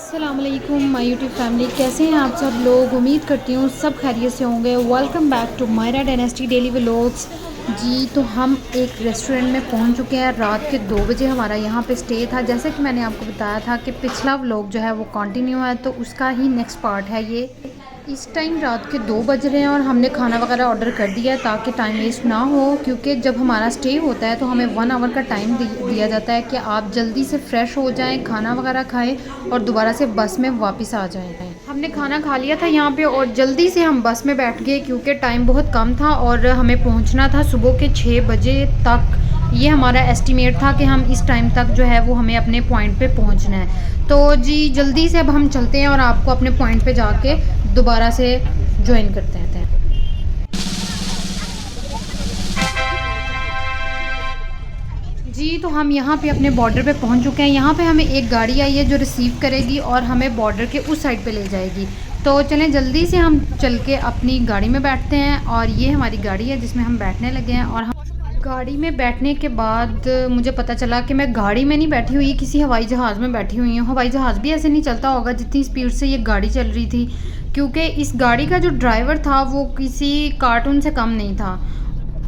अस्सलामुअलैकुम my YouTube family, कैसे हैं आप सब लोग। उम्मीद करती हूँ सब खैरियत से होंगे। Welcome back to Maira dynasty daily vlogs. जी तो हम एक रेस्टोरेंट में पहुँच चुके हैं। रात के 2 बजे हमारा यहाँ पे स्टे था। जैसे कि मैंने आपको बताया था कि पिछला व्लॉग जो है वो कंटिन्यू है, तो उसका ही नेक्स्ट पार्ट है ये। इस टाइम रात के 2 बज रहे हैं और हमने खाना वगैरह ऑर्डर कर दिया है ताकि टाइम वेस्ट ना हो, क्योंकि जब हमारा स्टे होता है तो हमें 1 आवर का टाइम दिया जाता है कि आप जल्दी से फ़्रेश हो जाएं, खाना वगैरह खाएं और दोबारा से बस में वापस आ जाएं। हमने खाना खा लिया था यहाँ पे और जल्दी से हम बस में बैठ गए क्योंकि टाइम बहुत कम था और हमें पहुँचना था सुबह के 6 बजे तक। ये हमारा एस्टिमेट था कि हम इस टाइम तक जो है वो हमें अपने पॉइंट पे पहुँचना है। तो जी जल्दी से अब हम चलते हैं और आपको अपने पॉइंट पे जाके दोबारा से ज्वाइन करते हैं। जी तो हम यहाँ पे अपने बॉर्डर पे पहुँच चुके हैं। यहाँ पे हमें एक गाड़ी आई है जो रिसीव करेगी और हमें बॉर्डर के उस साइड पे ले जाएगी। तो चलें जल्दी से हम चल के अपनी गाड़ी में बैठते हैं और ये हमारी गाड़ी है जिसमें हम बैठने लगे हैं। और हम गाड़ी में बैठने के बाद मुझे पता चला कि मैं गाड़ी में नहीं बैठी हुई, किसी हवाई जहाज़ में बैठी हुई हूँ। हवाई जहाज़ भी ऐसे नहीं चलता होगा जितनी स्पीड से ये गाड़ी चल रही थी, क्योंकि इस गाड़ी का जो ड्राइवर था वो किसी कार्टून से कम नहीं था।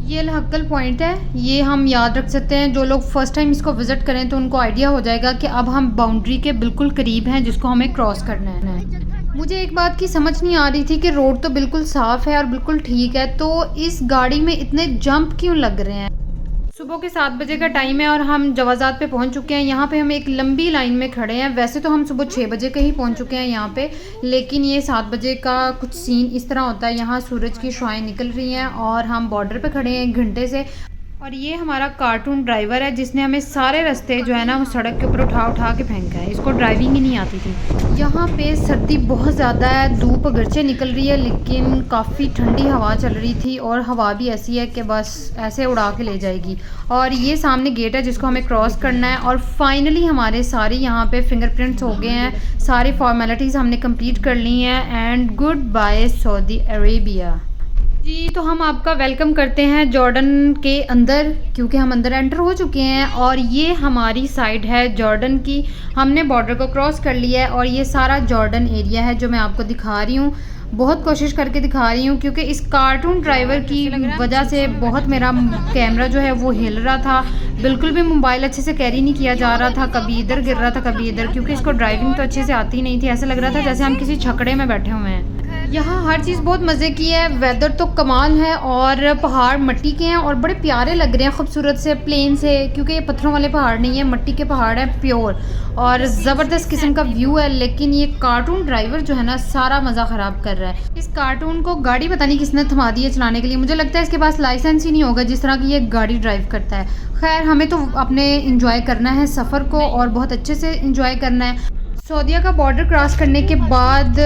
ये अलहक्कल पॉइंट है, ये हम याद रख सकते हैं। जो लोग फ़र्स्ट टाइम इसको विज़िट करें तो उनको आइडिया हो जाएगा कि अब हम बाउंड्री के बिल्कुल करीब हैं जिसको हमें क्रॉस करना है। मुझे एक बात की समझ नहीं आ रही थी कि रोड तो बिल्कुल साफ़ है और बिल्कुल ठीक है, तो इस गाड़ी में इतने जंप क्यों लग रहे हैं। सुबह के 7 बजे का टाइम है और हम जवाज़ात पे पहुंच चुके हैं। यहाँ पे हम एक लंबी लाइन में खड़े हैं। वैसे तो हम सुबह 6 बजे के ही पहुंच चुके हैं यहाँ पे, लेकिन ये 7 बजे का कुछ सीन इस तरह होता है। यहाँ सूरज की शुआएं निकल रही हैं और हम बॉर्डर पे खड़े हैं 1 घंटे से। और ये हमारा कार्टून ड्राइवर है जिसने हमें सारे रास्ते जो है ना वो सड़क के ऊपर उठा उठा के फेंका है। इसको ड्राइविंग ही नहीं आती थी। यहाँ पे सर्दी बहुत ज़्यादा है, धूप अगरचे निकल रही है लेकिन काफ़ी ठंडी हवा चल रही थी और हवा भी ऐसी है कि बस ऐसे उड़ा के ले जाएगी। और ये सामने गेट है जिसको हमें क्रॉस करना है। और फाइनली हमारे सारे यहाँ पे फिंगरप्रिंट्स हो गए हैं, सारी फॉर्मेलिटीज़ हमने कंप्लीट कर ली हैं। And goodbye Saudi Arabia. जी तो हम आपका वेलकम करते हैं जॉर्डन के अंदर, क्योंकि हम अंदर एंटर हो चुके हैं। और ये हमारी साइड है जॉर्डन की। हमने बॉर्डर को क्रॉस कर लिया है और ये सारा जॉर्डन एरिया है जो मैं आपको दिखा रही हूँ। बहुत कोशिश करके दिखा रही हूँ क्योंकि इस कार्टून ड्राइवर की वजह से बहुत मेरा कैमरा जो है वो हिल रहा था। बिल्कुल भी मोबाइल अच्छे से कैरी नहीं किया जा रहा था, कभी इधर गिर रहा था कभी इधर, क्योंकि इसको ड्राइविंग तो अच्छे से आती नहीं थी। ऐसा लग रहा था जैसे हम किसी छकड़े में बैठे हुए हैं। यहाँ हर चीज़ बहुत मज़े की है, वेदर तो कमाल है और पहाड़ मट्टी के हैं और बड़े प्यारे लग रहे हैं, खूबसूरत से प्लेन से, क्योंकि ये पत्थरों वाले पहाड़ नहीं है, मट्टी के पहाड़ है प्योर। और ज़बरदस्त किस्म का व्यू है। लेकिन ये कार्टून ड्राइवर जो है ना सारा मज़ा ख़राब कर रहा है। इस कार्टून को गाड़ी पता नहीं किसने थमा दी है चलाने के लिए। मुझे लगता है इसके पास लाइसेंस ही नहीं होगा जिस तरह की ये गाड़ी ड्राइव करता है। खैर हमें तो अपने इंजॉय करना है सफ़र को और बहुत अच्छे से इंजॉय करना है। सऊदीया का बॉर्डर क्रॉस करने के बाद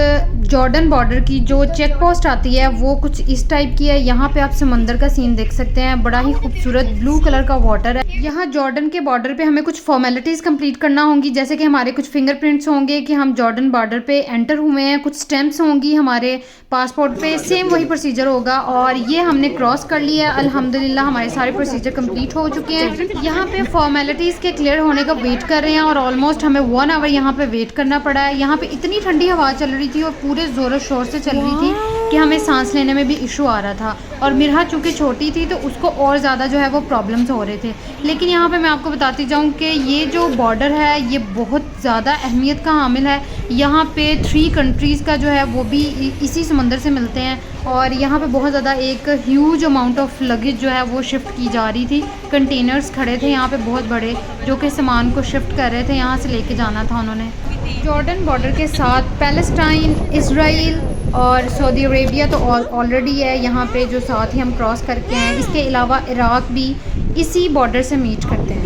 जॉर्डन बॉर्डर की जो चेक पोस्ट आती है वो कुछ इस टाइप की है। यहाँ पे आप समंदर का सीन देख सकते हैं, बड़ा ही खूबसूरत ब्लू कलर का वाटर है। यहाँ जॉर्डन के बॉर्डर पे हमें कुछ फॉर्मेलिटीज़ कंप्लीट करना होंगी, जैसे कि हमारे कुछ फिंगरप्रिंट्स होंगे कि हम जॉर्डन बॉर्डर पे एंटर हुए हैं, कुछ स्टैंप्स होंगी हमारे पासपोर्ट पे, सेम वही प्रोसीजर होगा। और ये हमने क्रॉस कर लिया है। अल्हम्दुलिल्लाह हमारे सारे प्रोसीजर कंप्लीट हो चुके हैं। यहाँ पे फॉर्मेलिटीज़ के क्लियर होने का वेट कर रहे हैं और ऑलमोस्ट हमें 1 आवर यहाँ पे वेट करना पड़ा है। यहाँ पे इतनी ठंडी हवा चल रही थी और पूरे ज़ोर शोर से चल रही थी कि हमें सांस लेने में भी इशू आ रहा था। और मिरहा चूँकि छोटी थी तो उसको और ज़्यादा जो है वो प्रॉब्लम्स हो रहे थे। लेकिन यहाँ पे मैं आपको बताती जाऊँ कि ये जो बॉर्डर है ये बहुत ज़्यादा अहमियत का हामिल है। यहाँ पे 3 कंट्रीज़ का जो है वो भी इसी समंदर से मिलते हैं। और यहाँ पे बहुत ज़्यादा एक ह्यूज अमाउंट ऑफ लगेज जो है वो शिफ्ट की जा रही थी। कंटेनर्स खड़े थे यहाँ पे बहुत बड़े जो कि सामान को शिफ्ट कर रहे थे, यहाँ से लेके जाना था उन्होंने। जॉर्डन बॉर्डर के साथ पैलेस्टाइन, इसराइल और सऊदी अरेबिया तो ऑलरेडी है यहाँ पे जो साथ ही हम क्रॉस करके हैं। इसके अलावा इराक़ भी इसी बॉर्डर से मीट करते हैं।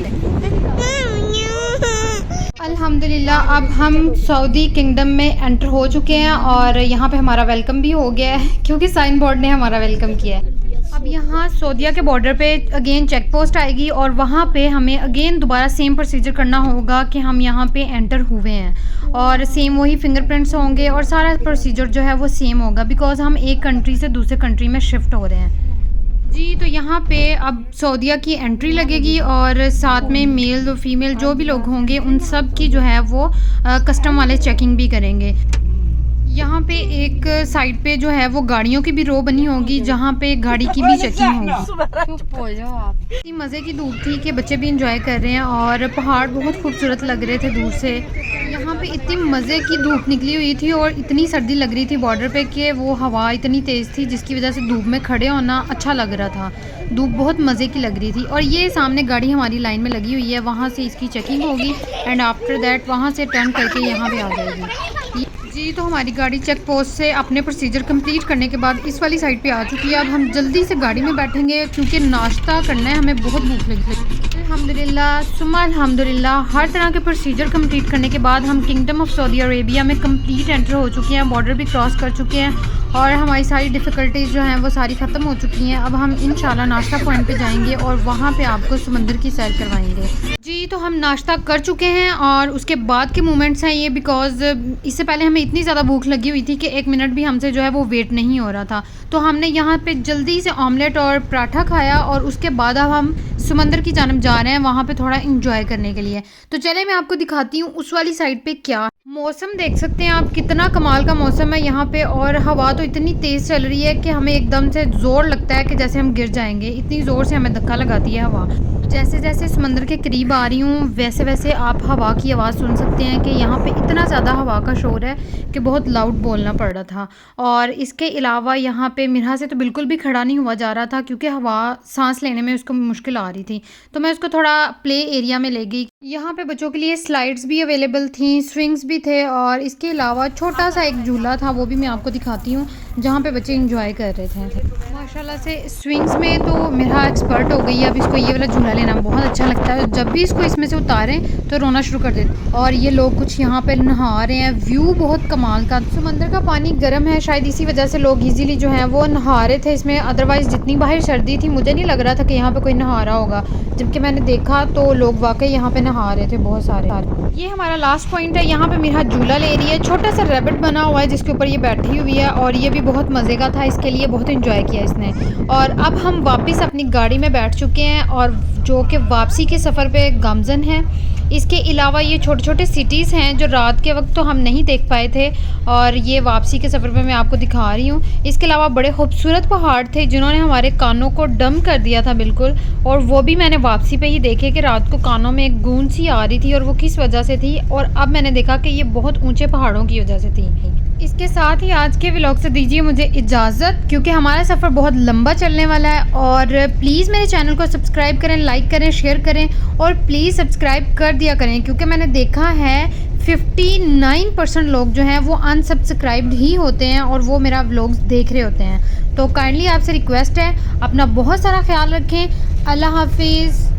अल्हम्दुलिल्लाह अब हम सऊदी किंगडम में एंटर हो चुके हैं और यहाँ पे हमारा वेलकम भी हो गया है क्योंकि साइन बोर्ड ने हमारा वेलकम किया है। अब यहाँ सऊदीया के बॉर्डर पे अगेन चेक पोस्ट आएगी और वहाँ पे हमें अगेन दोबारा सेम प्रोसीजर करना होगा कि हम यहाँ पे एंटर हुए हैं और सेम वही फिंगरप्रिंट्स होंगे और सारा प्रोसीजर जो है वो सेम होगा, बिकॉज़ हम एक कंट्री से दूसरे कंट्री में शिफ्ट हो रहे हैं। जी, तो यहाँ पे अब सऊदीया की एंट्री लगेगी और साथ में मेल और फीमेल जो भी लोग होंगे उन सब की जो है वो कस्टम वाले चेकिंग भी करेंगे। यहाँ पे एक साइड पे जो है वो गाड़ियों की भी रो बनी होगी जहाँ पे गाड़ी की भी चेकिंग होगी। चुप हो जाओ आप। इतनी मज़े की धूप थी कि बच्चे भी इंजॉय कर रहे हैं और पहाड़ बहुत खूबसूरत लग रहे थे दूर से। यहाँ पे इतनी मज़े की धूप निकली हुई थी और इतनी सर्दी लग रही थी बॉर्डर पे कि वो हवा इतनी तेज़ थी जिसकी वजह से धूप में खड़े होना अच्छा लग रहा था। धूप बहुत मज़े की लग रही थी और ये सामने गाड़ी हमारी लाइन में लगी हुई है, वहाँ से इसकी चेकिंग होगी एंड आफ्टर दैट वहाँ से टर्न करके यहाँ पे आ जाएगी। जी, तो हमारी गाड़ी चेक पोस्ट से अपने प्रोसीजर कंप्लीट करने के बाद इस वाली साइड पे आ चुकी है। अब हम जल्दी से गाड़ी में बैठेंगे क्योंकि नाश्ता करना है, हमें बहुत भूख लगी है। अल्हम्दुलिल्लाह सुम्मा अल्हम्दुलिल्लाह, हर तरह के प्रोसीजर कंप्लीट करने के बाद हम किंगडम ऑफ सऊदी अरेबिया में कंप्लीट एंटर हो चुके हैं, बॉर्डर भी क्रॉस कर चुके हैं और हमारी सारी डिफ़िकल्टीज़ जो हैं वो सारी ख़त्म हो चुकी हैं। अब हम इंशाल्लाह नाश्ता पॉइंट पे जाएंगे और वहाँ पे आपको समंदर की सैर करवाएंगे। जी, तो हम नाश्ता कर चुके हैं और उसके बाद के मोमेंट्स हैं ये, बिकॉज़ इससे पहले हमें इतनी ज़्यादा भूख लगी हुई थी कि 1 मिनट भी हमसे जो है वो वेट नहीं हो रहा था। तो हमने यहाँ पे जल्दी से ऑमलेट और पराठा खाया और उसके बाद अब हम समंदर की जानब जा रहे हैं वहाँ पे थोड़ा इंजॉय करने के लिए। तो चले मैं आपको दिखाती हूँ उस वाली साइड पे क्या मौसम देख सकते हैं आप, कितना कमाल का मौसम है यहाँ पे और हवा तो इतनी तेज़ चल रही है कि हमें एकदम से ज़ोर लगता है कि जैसे हम गिर जाएंगे, इतनी ज़ोर से हमें धक्का लगाती है हवा। जैसे जैसे समंदर के करीब आ रही हूँ वैसे वैसे आप हवा की आवाज़ सुन सकते हैं कि यहाँ पे इतना ज़्यादा हवा का शोर है कि बहुत लाउड बोलना पड़ रहा था। और इसके अलावा यहाँ पे मिरहा से तो बिल्कुल भी खड़ा नहीं हुआ जा रहा था क्योंकि हवा सांस लेने में उसको मुश्किल आ रही थी, तो मैं उसको थोड़ा प्ले एरिया में ले गई। यहाँ पे बच्चों के लिए स्लाइड्स भी अवेलेबल थी, स्विंग्स भी थे और इसके अलावा छोटा सा एक झूला था, वो भी मैं आपको दिखाती हूँ जहाँ पे बच्चे इंजॉय कर रहे थे। माशाल्लाह से स्विंग्स में तो मेरा एक्सपर्ट हो गई है, अब इसको ये वाला झूला लेना बहुत अच्छा लगता है। जब भी इसको इसमें से उतारें तो रोना शुरू कर देते। और ये लोग कुछ यहाँ पे नहा रहे हैं, व्यू बहुत कमाल का। समंदर का पानी गर्म है, शायद इसी वजह से लोग इजीली जो हैं वो नहा रहे थे इसमें, अदरवाइज़ जितनी बाहर सर्दी थी मुझे नहीं लग रहा था कि यहाँ पे कोई नहा रहा होगा, जबकि मैंने देखा तो लोग वाकई यहाँ पे नहा रहे थे बहुत सारे। ये हमारा लास्ट पॉइंट है, यहाँ पे मेरा झूला ले रही है, छोटा सा रैबिट बना हुआ है जिसके ऊपर ये बैठी हुई है और ये भी बहुत मज़े का था, इसके लिए बहुत इंजॉय किया इसने। और अब हम वापस अपनी गाड़ी में बैठ चुके हैं और जो कि वापसी के सफ़र पे गामजन है। इसके अलावा ये छोटे छोटे सिटीज़ हैं जो रात के वक्त तो हम नहीं देख पाए थे और ये वापसी के सफ़र पे मैं आपको दिखा रही हूँ। इसके अलावा बड़े खूबसूरत पहाड़ थे जिन्होंने हमारे कानों को डम कर दिया था बिल्कुल, और वो भी मैंने वापसी पे ही देखे कि रात को कानों में एक गूंज सी आ रही थी और वो किस वजह से थी, और अब मैंने देखा कि ये बहुत ऊंचे पहाड़ों की वजह से थी। इसके साथ ही आज के व्लॉग से दीजिए मुझे इजाज़त क्योंकि हमारा सफ़र बहुत लंबा चलने वाला है। और प्लीज़ मेरे चैनल को सब्सक्राइब करें, लाइक करें, शेयर करें और प्लीज़ सब्सक्राइब कर दिया करें क्योंकि मैंने देखा है 59% लोग जो हैं वो अनसब्सक्राइब्ड ही होते हैं और वो मेरा व्लॉग्स देख रहे होते हैं। तो काइंडली आपसे रिक्वेस्ट है, अपना बहुत सारा ख्याल रखें। अल्लाह हाफिज़।